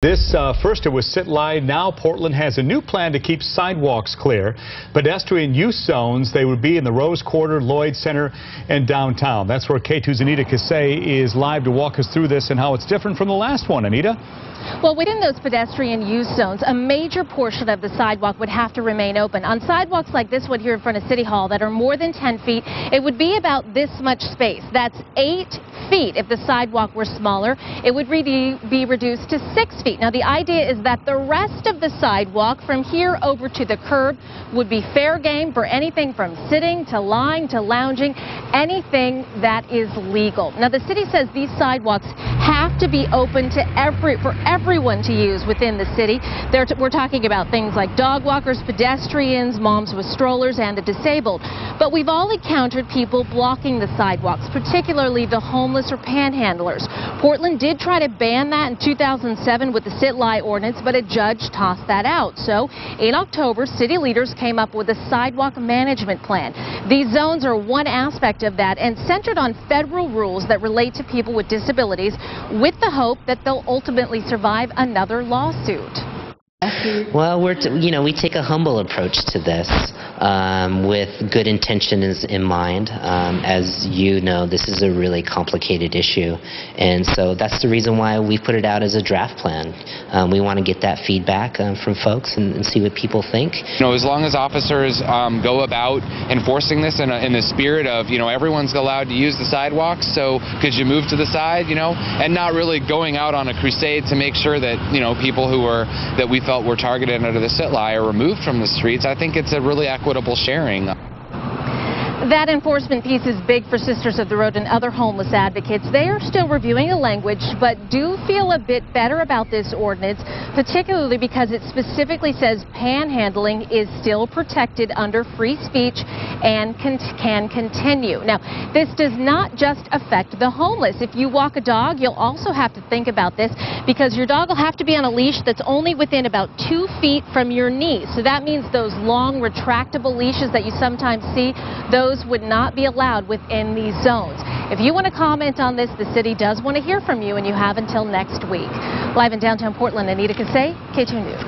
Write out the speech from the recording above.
First it was sit line. Now Portland has a new plan to keep sidewalks clear. Pedestrian use zones, they would be in the Rose Quarter, Lloyd Center, and downtown. That's where K2's Anita Kasey is live to walk us through this and how it's different from the last one. Anita? Well, within those pedestrian use zones, a major portion of the sidewalk would have to remain open. On sidewalks like this one here in front of City Hall that are more than 10 feet, it would be about this much space. That's 8 feet. If the sidewalk were smaller, it would be reduced to 6 feet. Now, the idea is that the rest of the sidewalk from here over to the curb would be fair game for anything from sitting to lying to lounging, anything that is legal. Now, the city says these sidewalks have to be open to for everyone to use within the city. We're talking about things like dog walkers, pedestrians, moms with strollers, and the disabled. But we've all encountered people blocking the sidewalks, particularly the homeless or panhandlers. Portland did try to ban that in 2007 with the sit-lie ordinance, but a judge tossed that out. So in October, city leaders came up with a sidewalk management plan. These zones are one aspect of that and centered on federal rules that relate to people with disabilities, with the hope that they'll ultimately survive another lawsuit. Well, we take a humble approach to this with good intentions in mind. As you know, this is a really complicated issue, and so that's the reason why we put it out as a draft plan. We want to get that feedback from folks and see what people think. As long as officers go about enforcing this in the spirit of, everyone's allowed to use the sidewalks, so could you move to the side, and not really going out on a crusade to make sure that, people that we felt were targeted under the sit-lie are removed from the streets. I think it's a really equitable sharing. That enforcement piece is big for Sisters of the Road and other homeless advocates. They are still reviewing the language, but do feel a bit better about this ordinance, particularly because it specifically says panhandling is still protected under free speech and can continue. Now, this does not just affect the homeless. If you walk a dog, you'll also have to think about this because your dog will have to be on a leash that's only within about 2 feet from your knee. So that means those long retractable leashes that you sometimes see, those would not be allowed within these zones. If you want to comment on this, the city does want to hear from you, and you have until next week. Live in downtown Portland, Anita Kasey, K2 News.